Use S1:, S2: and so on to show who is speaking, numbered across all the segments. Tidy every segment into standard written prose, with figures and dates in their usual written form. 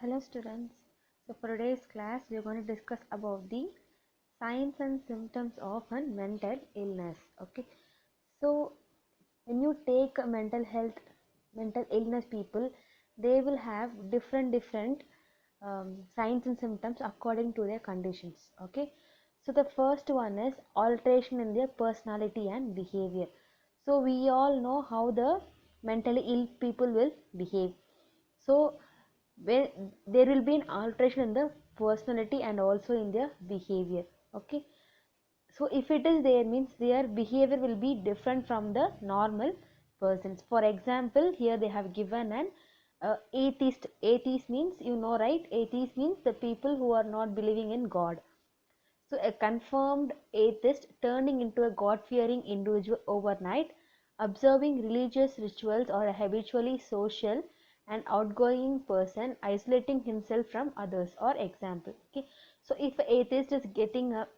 S1: Hello students. So for today's class we are going to discuss about the signs and symptoms of a mental illness. Okay. So when you take a mental illness people, they will have different signs and symptoms according to their conditions. Okay. So the first one is alteration in their personality and behavior. So we all know how the mentally ill people will behave. So when there will be an alteration in the personality and also in their behavior. Okay, so if it is there means their behavior will be different from the normal persons. For example, here they have given an atheist means, you know, right? Atheist means the people who are not believing in God. So a confirmed atheist turning into a God-fearing individual overnight, observing religious rituals, or a habitually social and outgoing person isolating himself from others. Or example, okay. So if an atheist is getting a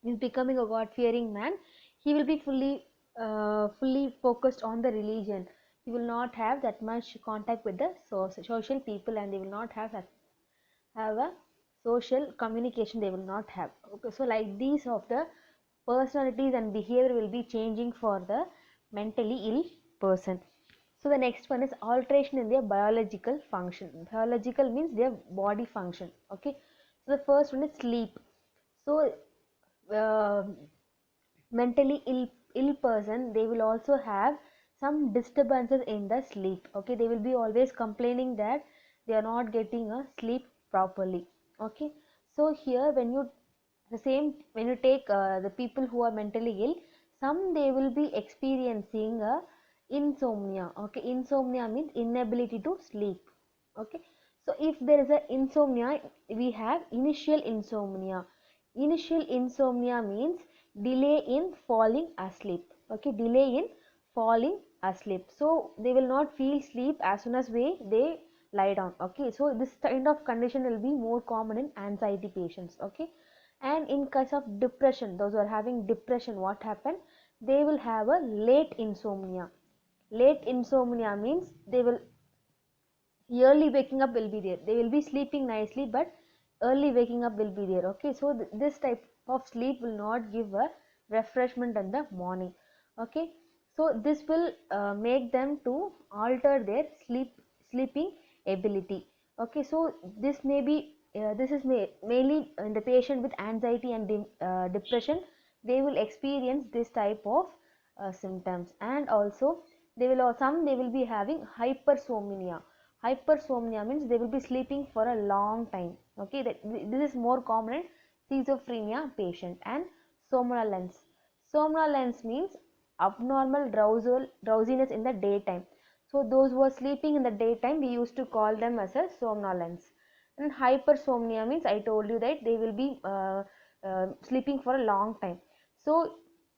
S1: is becoming a God-fearing man, he will be fully focused on the religion. He will not have that much contact with the social people, and they will not have a social communication, they will not have. Okay, so like these of the personalities and behavior will be changing for the mentally ill person. So the next one is alteration in their biological function. Biological means their body function. Okay, so the first one is sleep. So uh, mentally ill person, they will also have some disturbances in the sleep. Okay, they will be always complaining that they are not getting a sleep properly. Okay, so here when you the same when you take the people who are mentally ill, some they will be experiencing a insomnia. Okay, insomnia means inability to sleep. Okay, so if there is a insomnia, we have initial insomnia. Initial insomnia means delay in falling asleep. Okay, delay in falling asleep. So they will not feel sleep as soon as they lie down. Okay, so this kind of condition will be more common in anxiety patients. Okay, and in case of depression, those who are having depression, what happened, they will have a late insomnia. Late insomnia means they will early waking up will be there, they will be sleeping nicely, but early waking up will be there. Okay, so this type of sleep will not give a refreshment in the morning. Okay, so this will make them to alter their sleeping ability. Okay, so this may be this is mainly in the patient with anxiety and depression, they will experience this type of symptoms. And also they will be having hypersomnia. Hypersomnia means they will be sleeping for a long time. Okay, this is more common in schizophrenia patient. And somnolence. Somnolence means abnormal drowsiness in the daytime. So those who are sleeping in the daytime, we used to call them as a somnolence. And hypersomnia means, I told you that they will be sleeping for a long time. So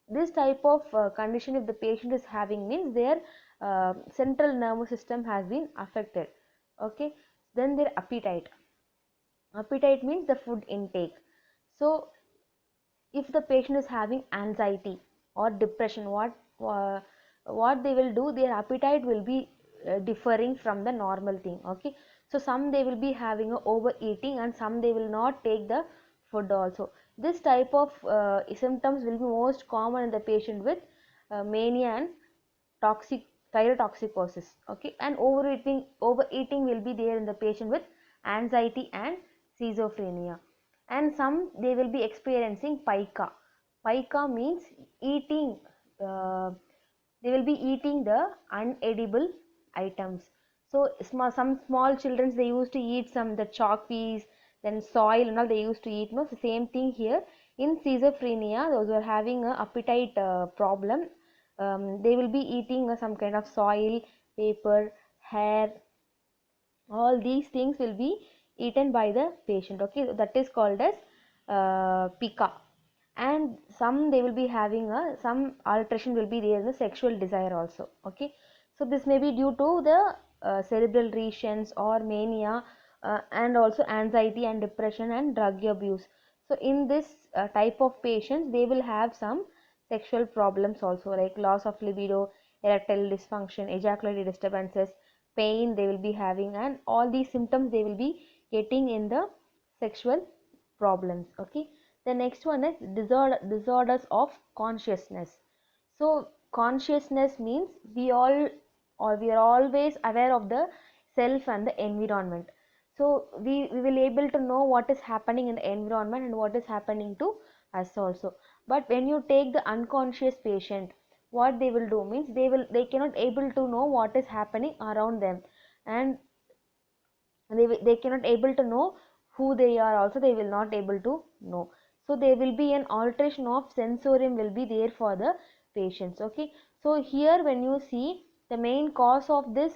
S1: this type of condition if the patient is having means their central nervous system has been affected. Okay, then their appetite. Appetite means the food intake. So if the patient is having anxiety or depression, what they will do, their appetite will be differing from the normal thing. Okay, so some they will be having a overeating, and some they will not take the food also. This type of symptoms will be most common in the patient with mania and toxic thyrotoxicosis. Okay, and overeating will be there in the patient with anxiety and schizophrenia. And some they will be experiencing pica. Pica means eating, uh, they will be eating the unedible items. So some small children, they used to eat some the chalk piece, then soil and all they used to eat. No, the same thing here in schizophrenia. Those who are having a appetite problem, they will be eating some kind of soil, paper, hair. All these things will be eaten by the patient. Okay, that is called as pica. And some they will be having a some alteration will be there in the sexual desire also. Okay, so this may be due to the cerebral lesions or mania, and also anxiety and depression and drug abuse. So in this type of patients, they will have some sexual problems also, like loss of libido, erectile dysfunction, ejaculatory disturbances, pain they will be having, and all these symptoms they will be getting in the sexual problems. Okay, the next one is disorders of consciousness. So consciousness means we all, or we are always aware of the self and the environment. So we will able to know what is happening in the environment and what is happening to us also. But when you take the unconscious patient, what they will do means they cannot able to know what is happening around them, and they cannot able to know who they are also, they will not able to know. So there will be an alteration of sensorium will be there for the patients. Okay, so here when you see the main cause of this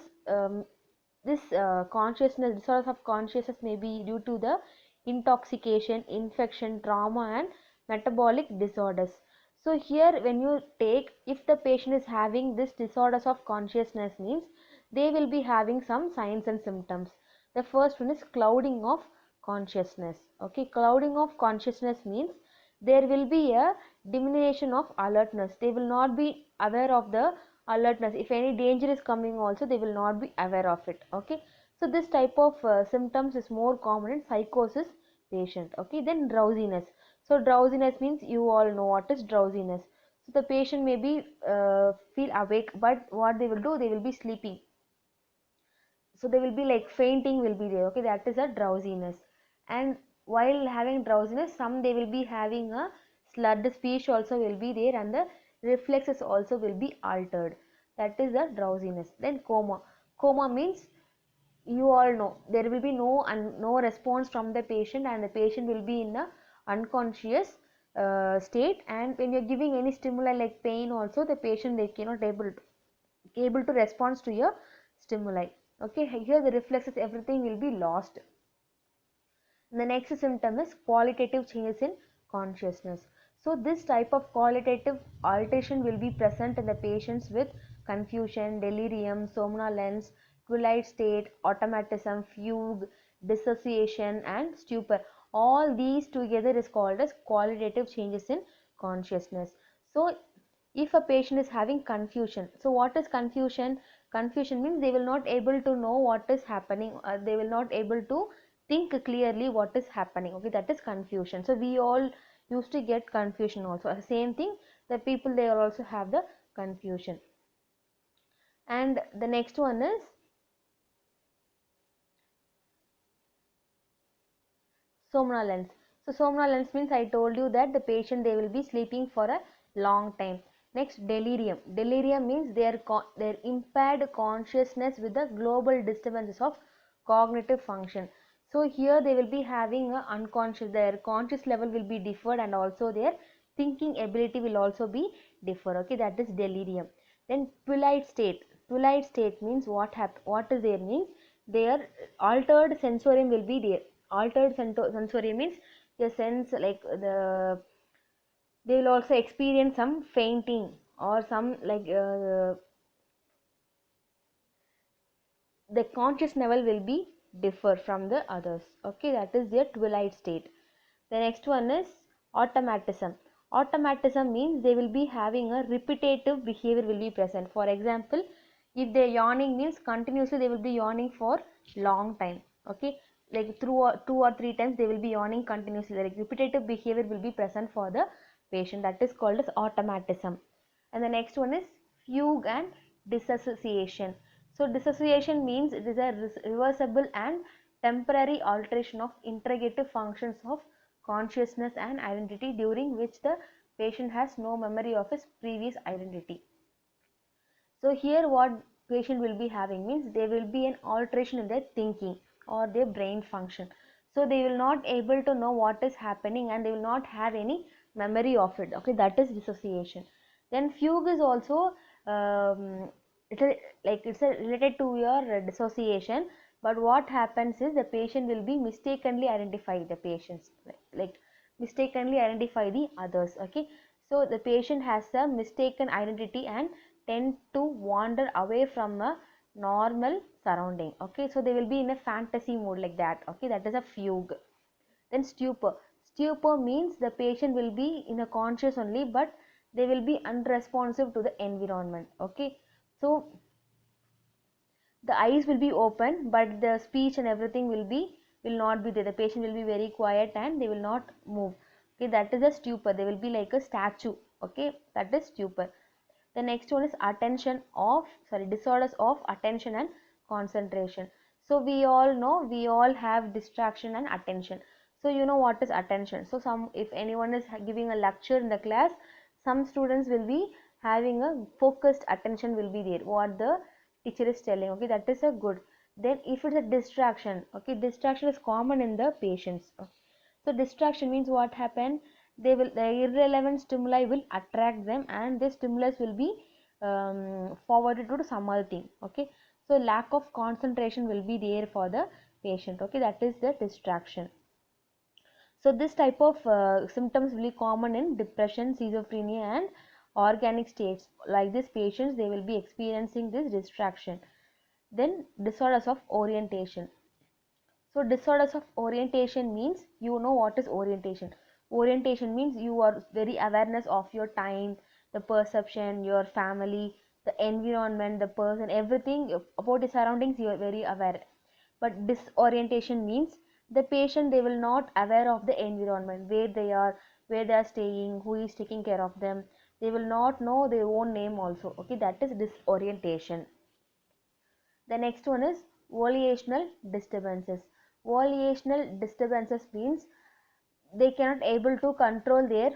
S1: consciousness disorders of consciousness may be due to the intoxication, infection, trauma and metabolic disorders. So here when you take, if the patient is having this disorders of consciousness means they will be having some signs and symptoms. The first one is clouding of consciousness. Okay, clouding of consciousness means there will be a diminution of alertness. They will not be aware of the alertness. If any danger is coming also, they will not be aware of it. Okay, so this type of symptoms is more common in psychosis patient. Okay, then drowsiness. So drowsiness means you all know what is drowsiness. So the patient may be feel awake, but what they will do, they will be sleeping, so they will be like fainting will be there. Okay, that is a drowsiness. And while having drowsiness, some they will be having a slurred speech also will be there, and the reflexes also will be altered. That is the drowsiness. Then coma. Coma means you all know there will be no response from the patient, and the patient will be in a unconscious state. And when you're giving any stimuli like pain also, the patient they cannot able to respond to your stimuli. Okay, here the reflexes everything will be lost. The next symptom is qualitative changes in consciousness. So this type of qualitative alteration will be present in the patients with confusion, delirium, somnolence, twilight state, automatism, fugue, dissociation and stupor. All these together is called as qualitative changes in consciousness. So if a patient is having confusion, so what is confusion? Confusion means they will not able to know what is happening, they will not able to think clearly what is happening. Okay, that is confusion. So we all used to get confusion also. Same thing, the people they also have the confusion. And the next one is somnolence. So somnolence means I told you that the patient they will be sleeping for a long time. Next, delirium. Delirium means their impaired consciousness with the global disturbances of cognitive function. So here they will be having a unconscious, their conscious level will be differed, and also their thinking ability will also be differ. Okay, that is delirium. Then twilight state. Twilight state means what is there means their altered sensorium will be there. Altered sensorium means the sense like they will also experience some fainting or some like the conscious level will be differ from the others. Okay, that is their twilight state. The next one is automatism. Automatism means they will be having a repetitive behavior will be present. For example, if they yawning means continuously they will be yawning for long time. Okay, like through two or three times they will be yawning continuously. Like repetitive behavior will be present for the patient. That is called as automatism. And the next one is fugue and dissociation. So dissociation means it is a reversible and temporary alteration of integrative functions of consciousness and identity, during which the patient has no memory of his previous identity. So here what patient will be having means there will be an alteration in their thinking or their brain function. So they will not able to know what is happening, and they will not have any memory of it. Okay, that is dissociation. Then fugue is also it's a, like it's a related to your dissociation, but what happens is the patient will be mistakenly identify the patients, like mistakenly identify the others. Okay, so the patient has a mistaken identity and tend to wander away from a normal surrounding. Okay, so they will be in a fantasy mode like that. Okay, that is a fugue. Then stupor. Stupor means the patient will be in a conscious only, but they will be unresponsive to the environment. Okay, so the eyes will be open, but the speech and everything will not be there. The patient will be very quiet and they will not move. Okay, that is a stupor. They will be like a statue. Okay, that is stupor. The next one is disorders of attention and concentration. So we all know, we all have distraction and attention. So you know what is attention. So if anyone is giving a lecture in the class, some students will be having a focused attention will be there, what the teacher is telling. Okay, that is a good. Then if it's a distraction, okay, distraction is common in the patients. So distraction means what happened, the irrelevant stimuli will attract them and the stimulus will be forwarded to some other thing. Okay, so lack of concentration will be there for the patient. Okay, that is the distraction. So this type of symptoms will be common in depression, schizophrenia and organic states. Like these patients, they will be experiencing this distraction. Then disorders of orientation. So disorders of orientation means, you know what is orientation. Orientation means you are very awareness of your time, the perception, your family, the environment, the person, everything about the surroundings you are very aware. But disorientation means the patient, they will not aware of the environment, where they are staying, who is taking care of them. They will not know their own name also. Okay, that is disorientation. The next one is volitional disturbances. Volitional disturbances means they cannot able to control their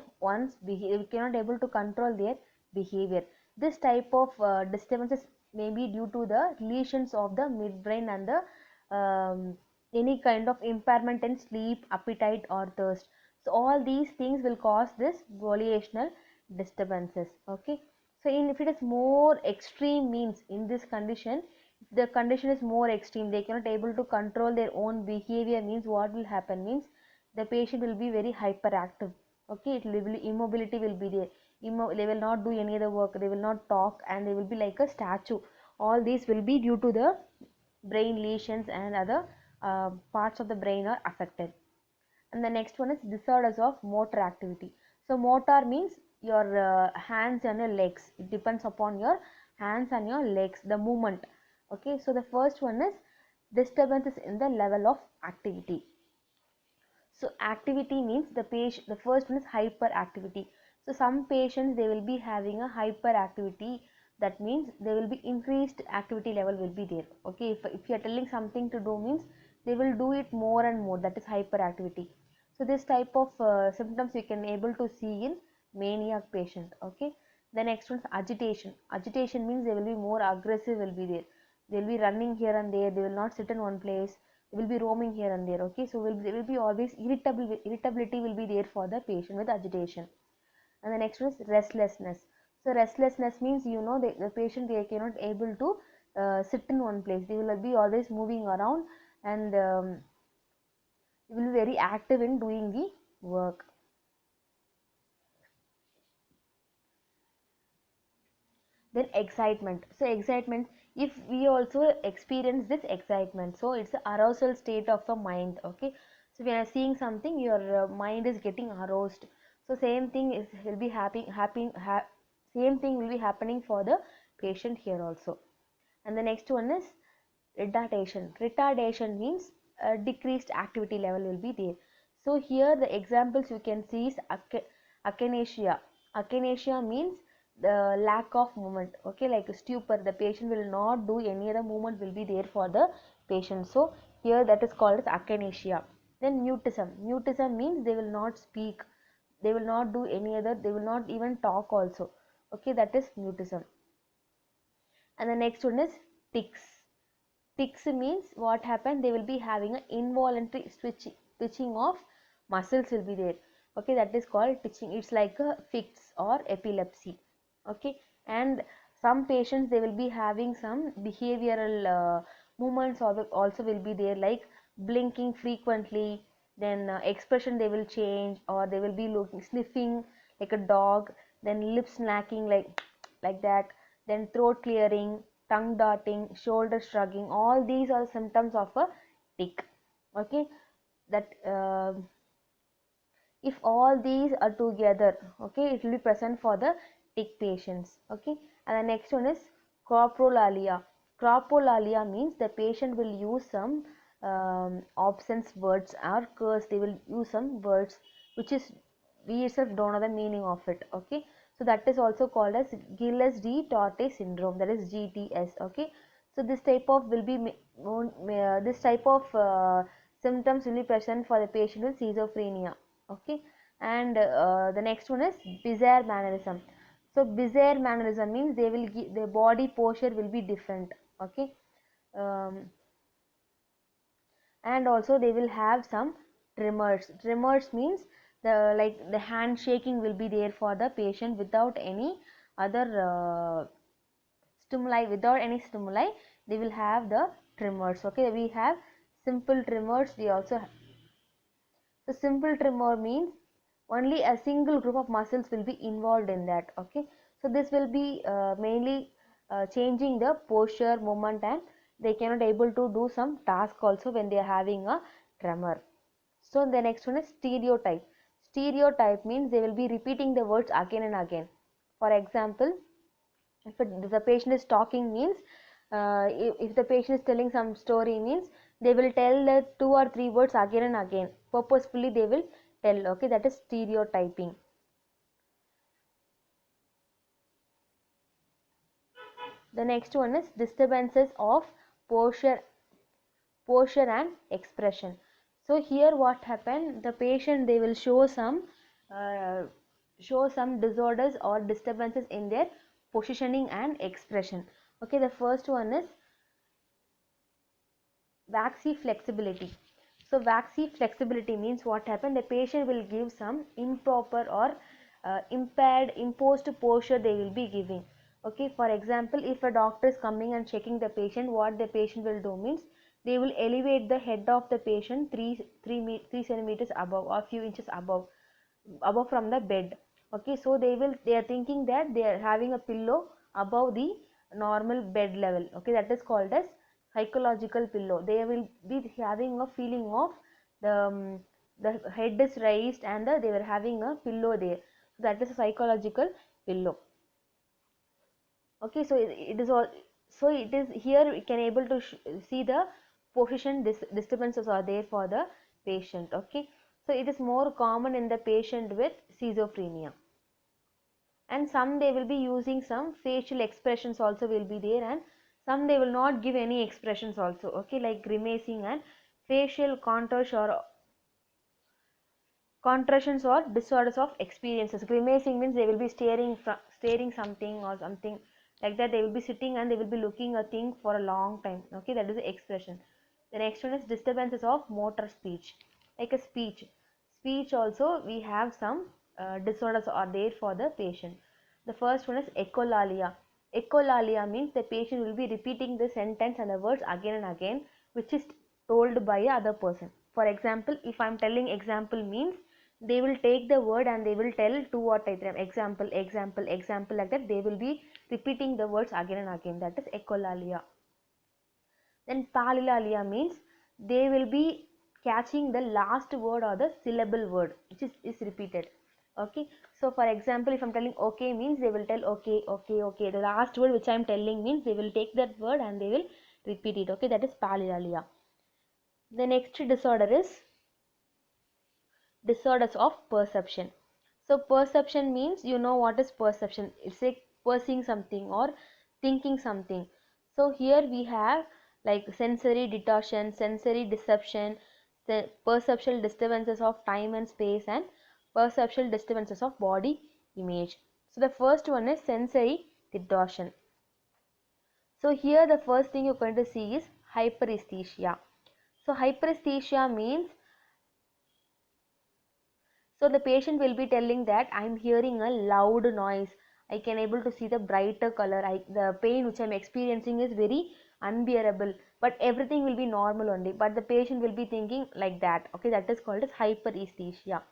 S1: cannot able to control their behavior. This type of disturbances may be due to the lesions of the midbrain and the any kind of impairment in sleep, appetite or thirst. So all these things will cause this volitional disturbances. Okay, so if it is more extreme means, in this condition, if the condition is more extreme, they cannot able to control their own behavior means, what will happen means, the patient will be very hyperactive. Okay, it will be, immobility will be there. They will not do any other work, they will not talk and they will be like a statue. All these will be due to the brain lesions and other parts of the brain are affected. And the next one is disorders of motor activity. So motor means your hands and your legs. It depends upon your hands and your legs, the movement. Okay, so the first one is disturbances in the level of activity. So activity means the first one is hyperactivity. So some patients, they will be having a hyperactivity. That means there will be increased activity level will be there. Okay, if you are telling something to do means, they will do it more and more. That is hyperactivity. So this type of symptoms you can able to see in maniac patient. Okay, the next one is agitation. Agitation means they will be more aggressive will be there. They will be running here and there. They will not sit in one place, will be roaming here and there. Okay, so there will be always irritability will be there for the patient with agitation. And the next one is restlessness. So restlessness means, you know, the patient, they cannot able to sit in one place. They will be always moving around and they will be very active in doing the work. Then excitement. So excitement, if we also experience this excitement, so it's the arousal state of the mind. Okay, so when you are seeing something, your mind is getting aroused. So same thing is will be same thing will be happening for the patient here also. And the next one is retardation. Retardation means decreased activity level will be there. So here the examples you can see is akinesia. Akinesia means the lack of movement. Okay, like a stupor, the patient will not do any other movement will be there for the patient. So here that is called as akinesia. Then mutism. Mutism means they will not speak, they will not do any other, they will not even talk also. Okay, that is mutism. And the next one is tics. Tics means what happened, they will be having an involuntary twitching of muscles will be there. Okay, that is called twitching. It's like a fix or epilepsy. Okay, and some patients, they will be having some behavioral movements also will be there, like blinking frequently. Then expression they will change, or they will be looking sniffing like a dog, then lip snacking like that, then throat clearing, tongue darting, shoulder shrugging. All these are symptoms of a tic. Okay, that if all these are together, okay, it will be present for the tic patients. Okay, and the next one is coprolalia. Scrofulalia means the patient will use some obscene words or curse. They will use some words which is we itself don't know the meaning of it. Okay, so that is also called as Gilles-de-Tautet syndrome, that is GTS. Okay, so this type of will be this type of symptoms will be present for the patient with schizophrenia. Okay, and the next one is bizarre mannerism. So bizarre mannerism means they will give their body posture will be different. Okay, um, and also they will have some tremors. Tremors means the hand shaking will be there for the patient without any other stimuli. Without any stimuli, they will have the tremors. Okay, we have simple tremors. We also have, so simple tremor means only a single group of muscles will be involved in that. Okay, so this will be mainly changing the posture, movement, and they cannot able to do some task also when they are having a tremor. So the next one is stereotype. Stereotype means they will be repeating the words again and again. For example, if the patient is talking means if the patient is telling some story means they will tell the 2 or 3 words again and again, purposefully they will tell. Okay, that is stereotyping. The next one is disturbances of posture and expression. So here what happened, the patient they will uh, show some disorders or disturbances in their positioning and expression. Okay, the first one is waxy flexibility. So waxy flexibility means what happened, the patient will give some improper or impaired imposed posture they will be giving. Okay, for example, if a doctor is coming and checking the patient, what the patient will do means they will elevate the head of the patient 3 centimeters above or few inches above from the bed. Okay, so they are thinking that they are having a pillow above the normal bed level. Okay, that is called as psychological pillow. They will be having a feeling of the head is raised and they were having a pillow there. So that is a psychological pillow. Okay, so it is all, so it is here we can able to see the position disturbances are there for the patient. Okay, so it is more common in the patient with schizophrenia, and some they will be using some facial expressions also will be there, and some they will not give any expressions also. Okay, like grimacing and facial contours or contractions or disorders of experiences. Grimacing means they will be staring something or something like that. They will be sitting and they will be looking a thing for a long time. Okay, that is the expression. The next one is disturbances of motor speech, like a speech also we have some disorders are there for the patient. The first one is echolalia. Echolalia means the patient will be repeating the sentence and the words again and again, which is told by a other person. For example, if I am telling example means they will take the word and they will tell 2 or 3 example, example, example, like that. They will be repeating the words again and again. That is echolalia. Then palilalia means they will be catching the last word or the syllable word which is repeated. Okay, so for example, if I'm telling okay means they will tell okay, okay, okay. The last word which I'm telling means they will take that word and they will repeat it. Okay, that is palilalia. The next disorder is disorders of perception. So perception means, you know what is perception, it's like perceiving something or thinking something. So here we have like sensory distortion, sensory deception, the perceptual disturbances of time and space, and perceptual disturbances of body image. So the first one is sensory distortion. So here the first thing you're going to see is hyperesthesia. So hyperesthesia means, so the patient will be telling that I'm hearing a loud noise. I can able to see the brighter color. The pain which I'm experiencing is very unbearable. But everything will be normal only. But the patient will be thinking like that. Okay, that is called as hyperesthesia.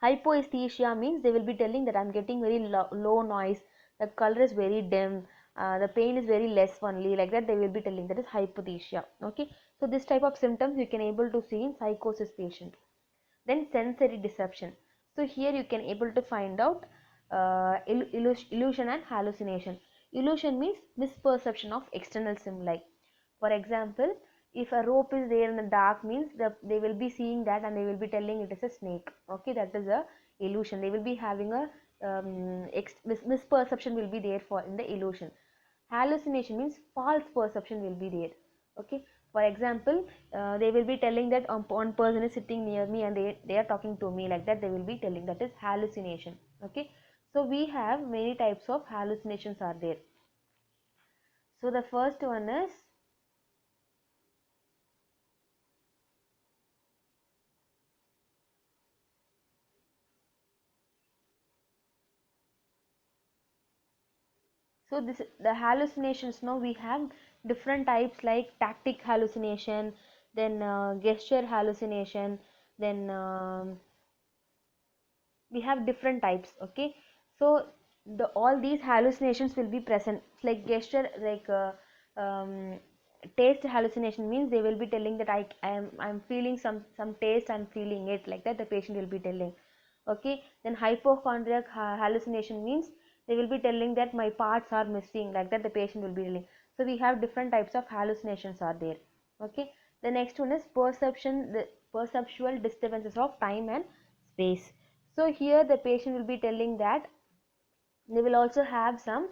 S1: Hypoesthesia means they will be telling that I'm getting very low noise. The color is very dim. The pain is very less only. Like that they will be telling, that is hypoesthesia. Okay, so this type of symptoms you can able to see in psychosis patient. Then sensory deception. So here you can able to find out illusion and hallucination. Illusion means misperception of external stimuli. For example, if a rope is there in the dark means they will be seeing that and they will be telling it is a snake. Okay, that is a illusion. They will be having a misperception will be there for in the illusion. Hallucination means false perception will be there. Okay, for example, they will be telling that one person is sitting near me and they are talking to me like that, they will be telling, that is hallucination. Okay, so we have many types of hallucinations are there. So the first one is so this the hallucinations. Now we have different types like tactic hallucination, then gesture hallucination, then we have different types. Okay, so the all these hallucinations will be present. It's like gesture, like taste hallucination means they will be telling that I'm feeling some taste, I'm feeling it, like that the patient will be telling. Okay, then hypochondriac hallucination means they will be telling that my parts are missing, like that the patient will be telling. So we have different types of hallucinations are there. Okay, the next one is the perceptual disturbances of time and space. So here the patient will be telling that they will also have some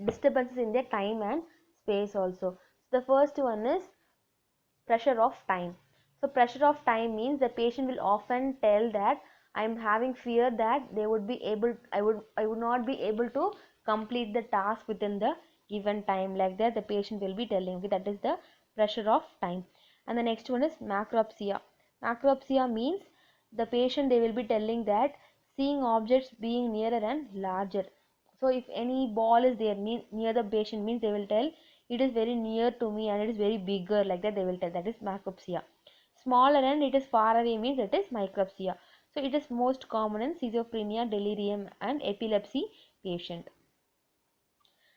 S1: disturbances in their time and space also. So the first one is pressure of time. So pressure of time means the patient will often tell that I am having fear that they would be able I would not be able to complete the task within the given time, like that the patient will be telling. Okay, that is the pressure of time. And the next one is macropsia. Macropsia means the patient, they will be telling that seeing objects being nearer and larger. So if any ball is there near the patient means they will tell it is very near to me and it is very bigger, like that they will tell, that is macropsia. Smaller and it is far away means it is micropsia. So it is most common in schizophrenia, delirium and epilepsy patient.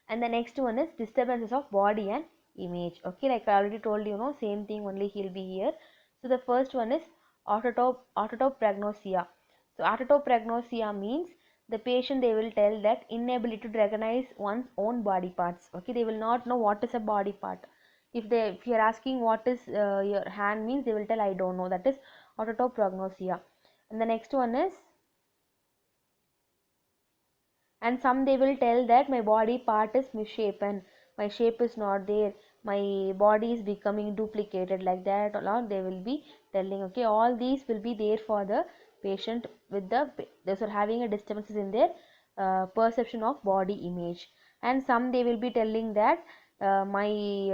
S1: And the next one is disturbances of body and image. Okay, like I already told you, same thing, only he'll be here. So the first one is autotoppragnosia. So autotoppragnosia means the patient, they will tell that inability to recognize one's own body parts. Okay, they will not know what is a body part. If you are asking what is your hand means, they will tell I don't know, that is autotoppragnosia. And the next one is, and some they will tell that my body part is misshapen, my shape is not there, my body is becoming duplicated, like that, or they will be telling. Okay, all these will be there for the patient with those are having a disturbances in their perception of body image. And some they will be telling that uh, my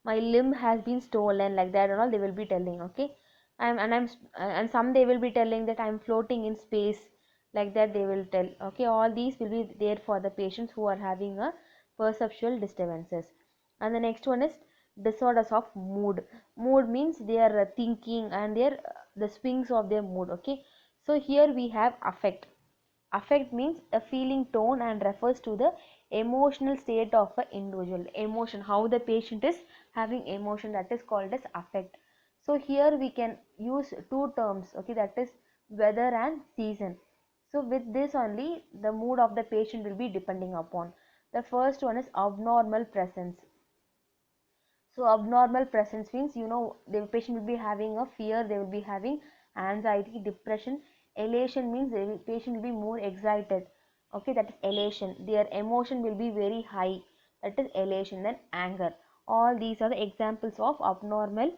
S1: limb has been stolen, like that and all they will be telling. Okay, and some they will be telling that I'm floating in space, like that they will tell. Okay, all these will be there for the patients who are having a perceptual disturbances. And the next one is disorders of mood. Mood means their thinking and their the swings of their mood. Okay, so here we have affect. Affect means a feeling tone and refers to the emotional state of an individual. Emotion, how the patient is having emotion, that is called as affect. So here we can use two terms. Okay, that is weather and season. So with this only the mood of the patient will be depending upon. The first one is abnormal presence. So abnormal presence means, the patient will be having a fear, they will be having anxiety, depression. Elation means the patient will be more excited. Okay, that is elation. Their emotion will be very high. That is elation. Then anger. All these are the examples of abnormal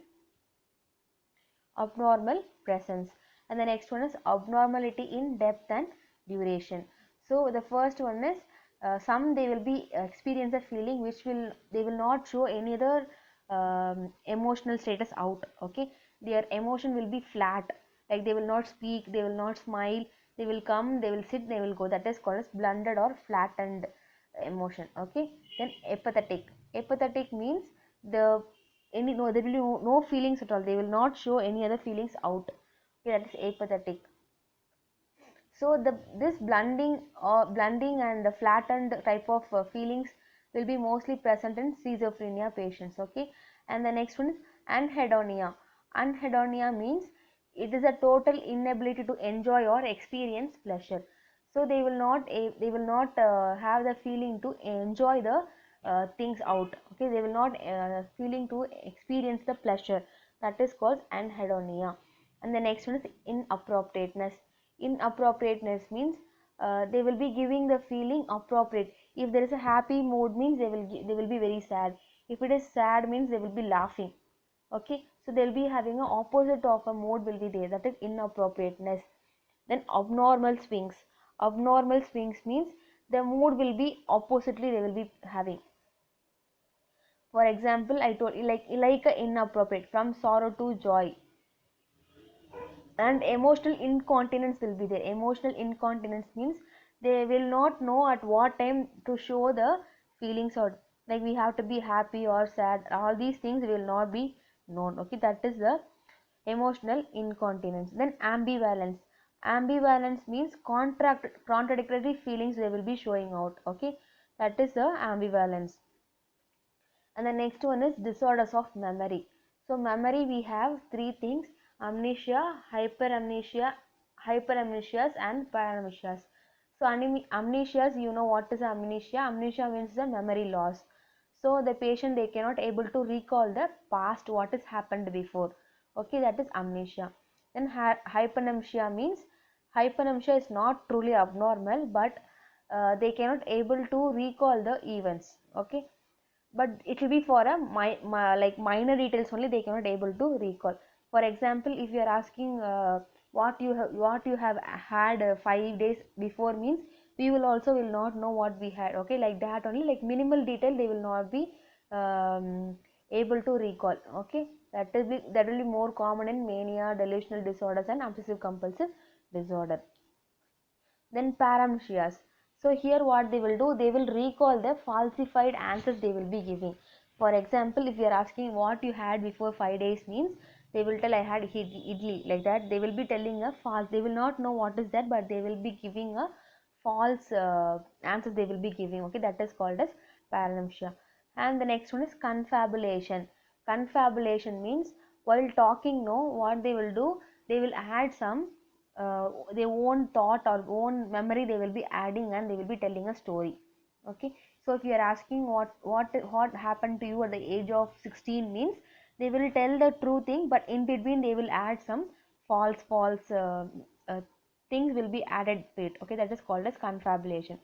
S1: presence. And the next one is abnormality in depth and duration. So the first one is some they will be experience a feeling which they will not show any other emotional status out. Okay, their emotion will be flat, like they will not speak, they will not smile, they will come, they will sit, they will go. That is called as blunted or flattened emotion. Okay, then apathetic means the there will be no feelings at all, they will not show any other feelings out. Okay, that is apathetic. So this blending and the flattened type of feelings will be mostly present in schizophrenia patients. Okay, and the next one is anhedonia. Anhedonia means it is a total inability to enjoy or experience pleasure. So they will not have the feeling to enjoy the things out. Okay, they will not feeling to experience the pleasure. That is called anhedonia. And the next one is inappropriateness. Inappropriateness means they will be giving the feeling appropriate. If there is a happy mood means they will be very sad. If it is sad means they will be laughing. Okay, so they'll be having a opposite of a mode will be there, that is inappropriateness. Then abnormal swings means the mood will be oppositely they will be having. For example, I told you like a inappropriate, from sorrow to joy. And emotional incontinence will be there. Emotional incontinence means they will not know at what time to show the feelings, or like we have to be happy or sad, all these things will not be known. Okay, that is the emotional incontinence. Then ambivalence. Ambivalence means contradictory feelings they will be showing out. Okay, that is the ambivalence. And the next one is disorders of memory. So memory we have three things: amnesia, hyperamnesias and paramnesias. So amnesias, you know what is amnesia? Amnesia means the memory loss. So the patient, they cannot able to recall the past, what has happened before. Okay, that is amnesia. Then hypermnesia means, hypermnesia is not truly abnormal, but they cannot able to recall the events. Okay, but it will be for a like minor details only, they cannot able to recall. For example, if you are asking what you have had 5 days before means, we will also will not know what we had. Okay, like that only, like minimal detail they will not be able to recall. Okay, that will be more common in mania, delusional disorders and obsessive compulsive disorder. Then paramnesias. So here what they will do, they will recall the falsified answers they will be giving. For example, if you are asking what you had before 5 days means, they will tell I had idli, like that. They will be telling a false. They will not know what is that, but they will be giving a false answers they will be giving. Okay, that is called as paramnesia. And the next one is confabulation. Confabulation means while talking, no, what they will do, they will add some their own thought or own memory they will be adding, and they will be telling a story. Okay, so if you are asking what happened to you at the age of 16 means, they will tell the true thing, but in between they will add some false uh, things will be added to it. Okay, that is called as confabulation.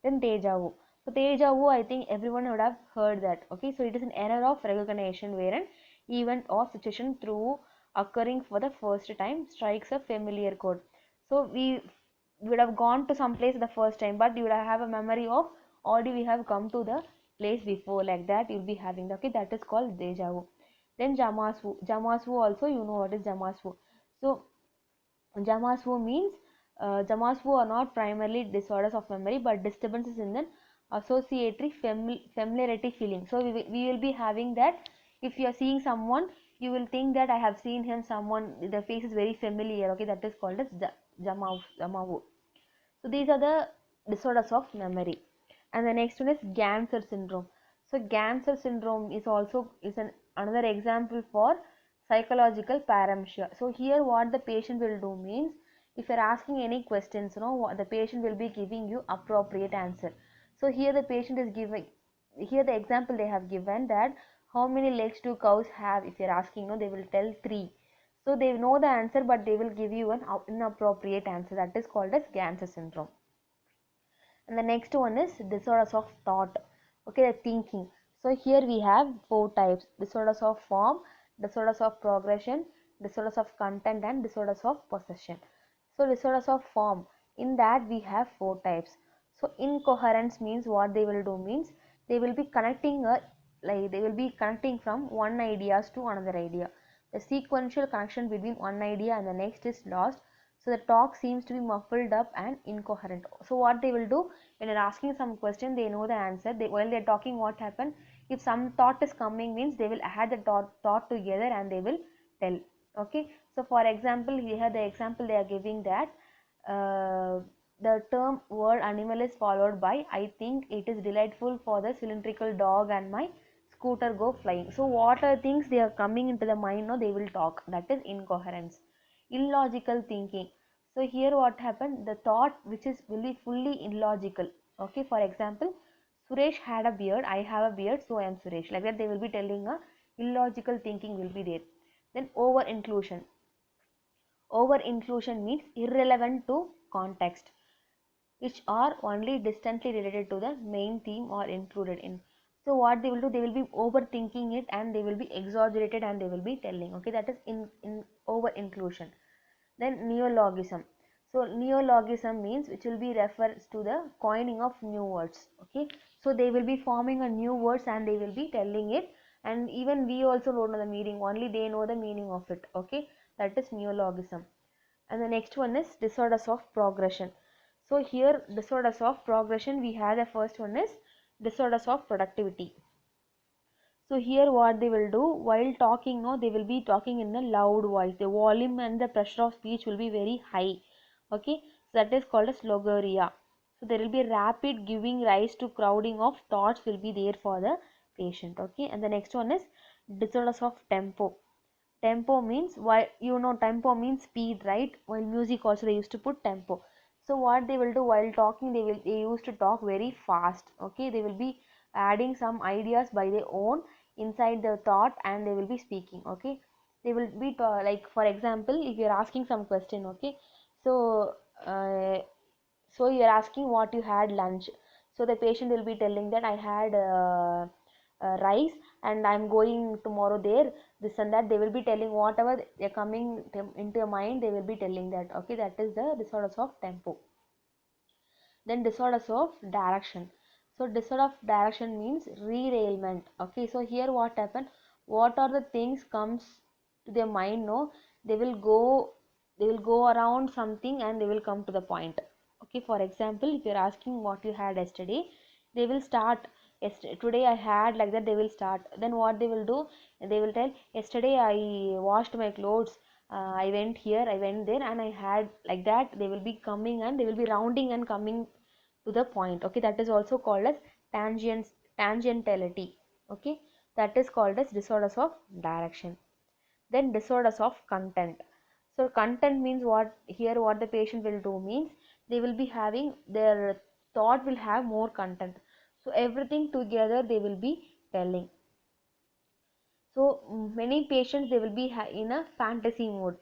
S1: Then deja vu. So deja vu, I think everyone would have heard that. Okay, so it is an error of recognition where an event or situation through occurring for the first time strikes a familiar chord. So we would have gone to some place the first time, but you would have a memory of already we have come to the place before, like that you'll be having. Okay, that is called deja vu. Then jamasvu. Jamasvu also, you know what is jamasvu. So Jamasvu means Jamasvu are not primarily disorders of memory, but disturbances in the associatory familiarity feeling. So we will be having that. If you are seeing someone, you will think that I have seen him. Someone, the face is very familiar. Okay, that is called as Jamavu. So these are the disorders of memory. And the next one is Ganser syndrome. So Ganser syndrome is also another example for psychological paramnesia. So here what the patient will do means, if you're asking any questions, the patient will be giving you appropriate answer. So here the patient is giving, here the example they have given that how many legs do cows have. If you're asking, they will tell three. So they know the answer, but they will give you an inappropriate answer. That is called as Ganser syndrome. And the next one is disorders of thought. Okay, the thinking. So here we have four types: disorders of form, disorders of progression, disorders of content, and disorders of possession. So disorders of form, in that we have four types. So incoherence means what they will do means, they will be connecting they will be connecting from one ideas to another idea. The sequential connection between one idea and the next is lost. So the talk seems to be muffled up and incoherent. So what they will do, when you're asking some question, they know the answer. While they're talking, what happened? If some thought is coming means, they will add the thought together and they will tell. Okay. So for example, here the example they are giving that the term word animal is followed by I think it is delightful for the cylindrical dog and my scooter go flying. So what are things they are coming into the mind? No, they will talk. That is incoherence. Illogical thinking. So here what happened, the thought which is will be fully illogical. Okay, for example, Suresh had a beard, I have a beard, so I am Suresh. Like that they will be telling a illogical thinking will be there. Then over inclusion. Over inclusion means irrelevant to context, which are only distantly related to the main theme or included in. So what they will do, they will be overthinking it and they will be exaggerated and they will be telling. Okay, that is in over inclusion. Then neologism. So neologism means which will be refers to the coining of new words. Okay, so they will be forming a new words and they will be telling it, and even we also don't know the meaning, only they know the meaning of it. Okay, that is neologism. And the next one is disorders of progression. So here disorders of progression, we have the first one is disorders of productivity. So here what they will do, while talking, no, they will be talking in a loud voice. The volume and the pressure of speech will be very high. Okay, so that is called as logorrhea. So there will be rapid giving rise to crowding of thoughts will be there for the patient. Okay, and the next one is disorders of tempo. Tempo means, why, you know, tempo means speed, right? While music also they used to put tempo. So what they will do while talking, they used to talk very fast. Okay, they will be adding some ideas by their own inside the thought and they will be speaking. Okay, they will be like, for example, if you're asking some question. Okay, so uh, so you're asking what you had lunch, so the patient will be telling that I had rice and I'm going tomorrow there, this and that. They will be telling whatever they're coming into your mind, they will be telling that. Okay, that is the disorders of tempo. Then disorders of direction. So disorder of direction means derailment. Okay, so here what happened, what are the things comes to their mind, no, they will go, they will go around something and they will come to the point. Okay, for example, if you're asking what you had yesterday, they will start, today I had, like that they will start. Then what they will do, they will tell, yesterday I washed my clothes, I went here, I went there, and I had, like that they will be coming and they will be rounding and coming to the point. Okay, that is also called as tangentiality. Okay, that is called as disorders of direction. Then disorders of content. So content means what, here what the patient will do means, they will be having their thought will have more content, so everything together they will be telling. So many patients, they will be in a fantasy mode,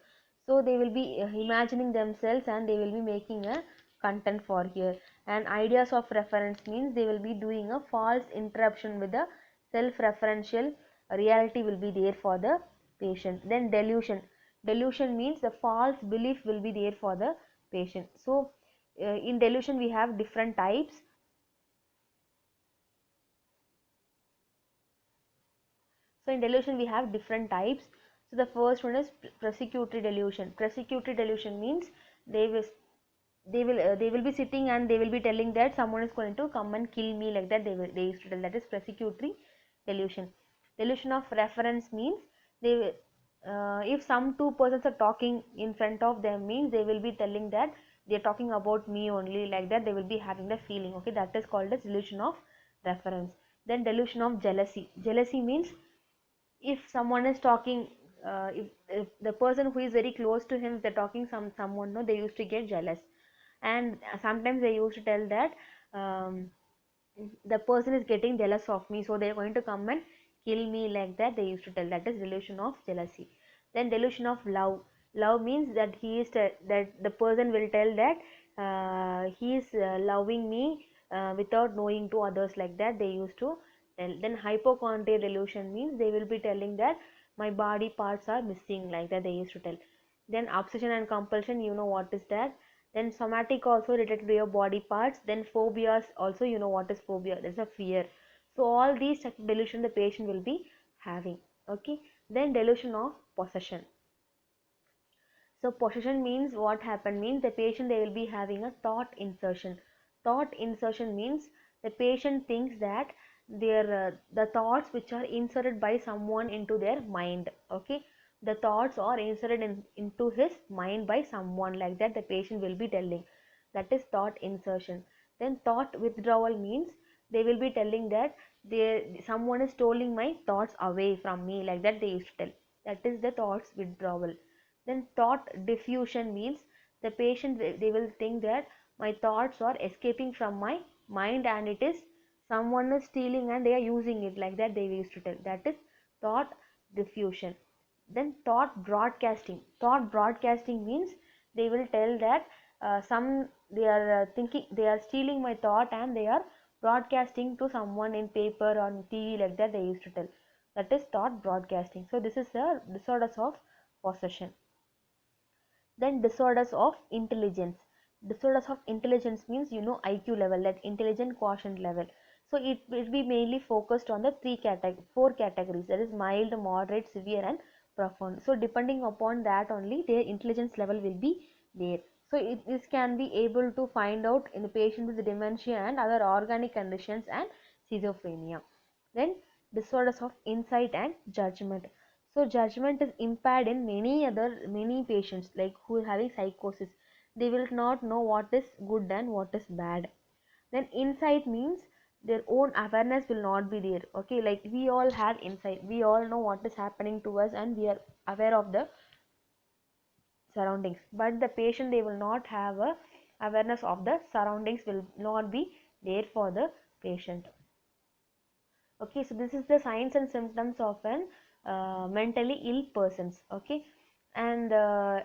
S1: so they will be imagining themselves and they will be making a content for here. And ideas of reference means they will be doing a false interruption with the self-referential reality will be there for the patient. Then delusion. Delusion means the false belief will be there for the patient. So in delusion we have different types. So in delusion we have different types. So the first one is persecutory delusion. Persecutory delusion means they will they will be sitting and they will be telling that someone is going to come and kill me, like that they used to tell. That is persecutory delusion. Delusion of reference means they will, if some two persons are talking in front of them means they will be telling that they are talking about me only, like that they will be having the feeling. Okay, that is called as delusion of reference. Then delusion of jealousy. Jealousy means if someone is talking, if the person who is very close to him, if they're talking someone, no, they used to get jealous. And sometimes they used to tell that the person is getting jealous of me, so they're going to come and kill me, like that they used to tell. That is delusion of jealousy. Then delusion of love. Love means that that the person will tell that he is loving me without knowing to others, like that they used to tell. Then hypochondria delusion means they will be telling that my body parts are missing, like that they used to tell. Then obsession and compulsion, you know what is that. Then somatic also related to your body parts. Then phobias also, you know what is phobia, there's a fear. So all these type of delusion the patient will be having. Okay, then delusion of possession. So possession means what happened means the patient, they will be having a thought insertion. Thought insertion means the patient thinks that their the thoughts which are inserted by someone into their mind. Okay, the thoughts are inserted into his mind by someone, like that the patient will be telling. That is thought insertion. Then thought withdrawal means they will be telling that someone is stealing my thoughts away from me, like that they used to tell. That is the thoughts withdrawal. Then thought diffusion means the patient, they will think that my thoughts are escaping from my mind and it is someone is stealing and they are using it, like that they used to tell. That is thought diffusion. Then thought broadcasting means they will tell that some they are thinking they are stealing my thought and they are broadcasting to someone in paper or TV, like that they used to tell. That is thought broadcasting. So this is the disorders of possession. Then disorders of intelligence. Disorders of intelligence means, you know, IQ level, like intelligent quotient level. So it will be mainly focused on the four categories, that is mild, moderate, severe and profound. So depending upon that only their intelligence level will be there. So this can be able to find out in the patient with dementia and other organic conditions and schizophrenia. Then disorders of insight and judgment. So judgment is impaired in many patients, like who are having psychosis. They will not know what is good and what is bad. Then insight means their own awareness will not be there. Okay, like we all have insight, we all know what is happening to us and we are aware of the surroundings, but the patient, they will not have a awareness of the surroundings, will not be there for the patient. Okay, so this is the signs and symptoms of an mentally ill persons. Okay, and uh,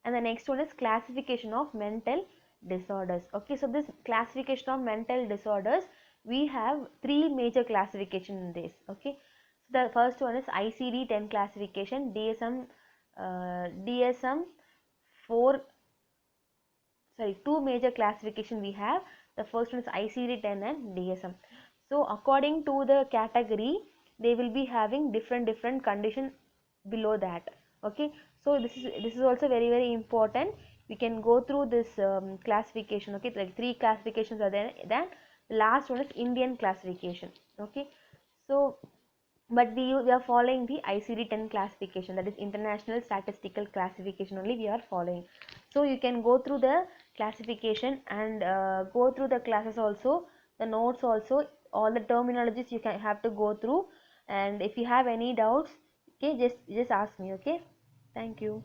S1: and the next one is classification of mental disorders. Okay, so this classification of mental disorders, we have three major classification in this. Okay, so the first one is ICD-10 classification, DSM 4, sorry, two major classification we have. The first one is ICD-10 and DSM. So according to the category, they will be having different condition below that. Okay, so this is also very important. We can go through this classification. Okay, like three classifications are there. Then the last one is Indian classification. Okay, so but we are following the ICD-10 classification, that is International Statistical Classification only we are following. So you can go through the classification and go through the classes also, the notes also, all the terminologies you can have to go through. And if you have any doubts, okay, just ask me. Okay, thank you.